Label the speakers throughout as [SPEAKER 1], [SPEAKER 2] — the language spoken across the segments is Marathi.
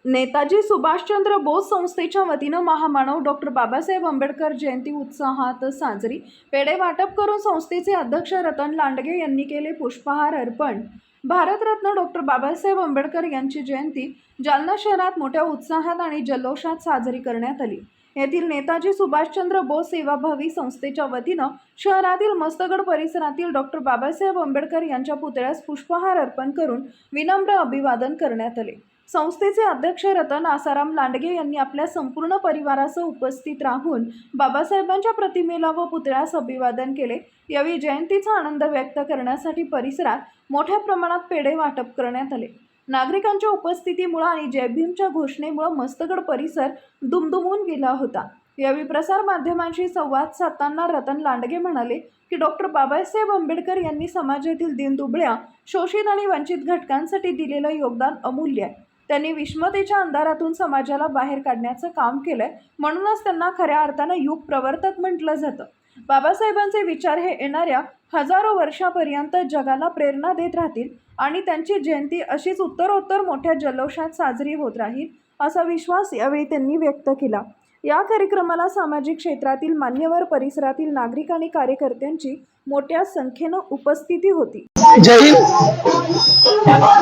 [SPEAKER 1] नेताजी सुभाषचंद्र बोस संस्थेच्या वतीनं महामानव डॉक्टर बाबासाहेब आंबेडकर जयंती उत्साहात साजरी। पेढे वाटप करून संस्थेचे अध्यक्ष रतन लांडगे यांनी केले पुष्पहार अर्पण। भारतरत्न डॉक्टर बाबासाहेब आंबेडकर यांची जयंती जालना शहरात मोठ्या उत्साहात आणि जल्लोषात साजरी करण्यात आली। येथील नेताजी सुभाषचंद्र बोस सेवाभावी संस्थेच्या वतीनं शहरातील मस्तगड परिसरातील डॉक्टर बाबासाहेब आंबेडकर यांच्या पुतळ्यास पुष्पहार अर्पण करून विनम्र अभिवादन करण्यात आले। संस्थेचे अध्यक्ष रतन आसाराम लांडगे यांनी आपल्या संपूर्ण परिवारासह उपस्थित राहून बाबासाहेबांच्या प्रतिमेला व पुतळ्यास अभिवादन केले। यावेळी जयंतीचा आनंद व्यक्त करण्यासाठी परिसरात मोठ्या प्रमाणात पेढे वाटप करण्यात आले। नागरिकांच्या उपस्थितीमुळे आणि जय भीमच्या घोषणेमुळे मस्तगड परिसर दुमदुमून गेला होता। यावेळी प्रसार माध्यमांशी संवाद साधताना रतन लांडगे म्हणाले की डॉक्टर बाबासाहेब आंबेडकर यांनी समाजातील दीनदुबळ्या, शोषित आणि वंचित घटकांसाठी दिलेलं योगदान अमूल्य आहे। त्यांनी विषमतेच्या अंधारातून समाजाला बाहेर काढण्याचं काम केलंय, म्हणूनच त्यांना खऱ्या अर्थानं युग प्रवर्तक म्हटलं जातं। बाबासाहेबांचे विचार हे येणाऱ्या हजारो वर्षापर्यंत जगाला प्रेरणा देत राहतील आणि त्यांची जयंती अशीच उत्तरोत्तर मोठ्या जल्लोषात साजरी होत राहील असा विश्वास यावेळी त्यांनी व्यक्त केला। या कार्यक्रमाला सामाजिक क्षेत्रातील मान्यवर, परिसरातील नागरिक आणि कार्यकर्त्यांची मोठ्या संख्येनं उपस्थिती होती।
[SPEAKER 2] जय हिंद।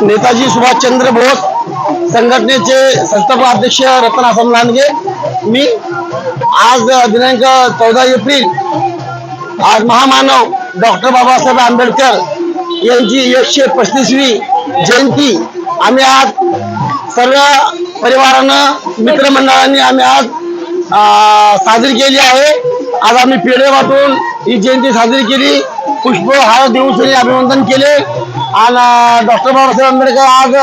[SPEAKER 2] नेताजी सुभाषचंद्र बोस संघटनेचे संस्थापक अध्यक्ष रतन आसाराम लांडगे। मी आज दिनांक 14 एप्रिल आज महामानव डॉक्टर बाबासाहेब आंबेडकर यांची 135वी जयंती आम्ही आज सर्व परिवारानं, मित्रमंडळांनी आम्ही आज साजरी केली आहे। आज आम्ही पेढे वाटून ही जयंती साजरी केली, पुष्पहार देऊन सगळे अभिवादन केले आणि डॉक्टर बाबासाहेब आंबेडकर आज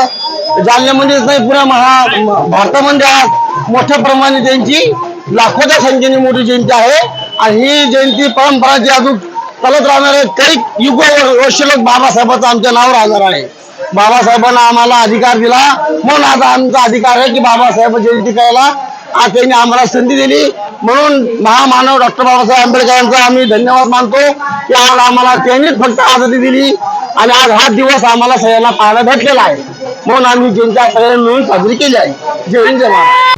[SPEAKER 2] जालन्यामध्येच नाही, पुन्हा भारतामध्ये आज मोठ्या प्रमाणात त्यांची लाखोच्या संख्येने मोठी जयंती आहे आणि ही जयंती परंपरा जी अजून चालत राहणार आहे। काही युग वर्ष लोक बाबासाहेबांचं आमच्या नावावर आधार आहे। बाबासाहेबांना आम्हाला अधिकार दिला, म्हणून आज आमचा अधिकार आहे की बाबासाहेब जयंती करायला आज त्यांनी आम्हाला संधी दिली, म्हणून महामानव डॉक्टर बाबासाहेब आंबेडकरांचा आम्ही धन्यवाद मानतो की आज आम्हाला त्यांनीच फक्त आझादी दिली आणि आज हा दिवस आम्हाला सगळ्यांना पाहायला भेटलेला आहे, म्हणून आम्ही जयंती सगळ्यांनी मिळून साजरी केली आहे। जय हिंद, जय महाराष्ट्र।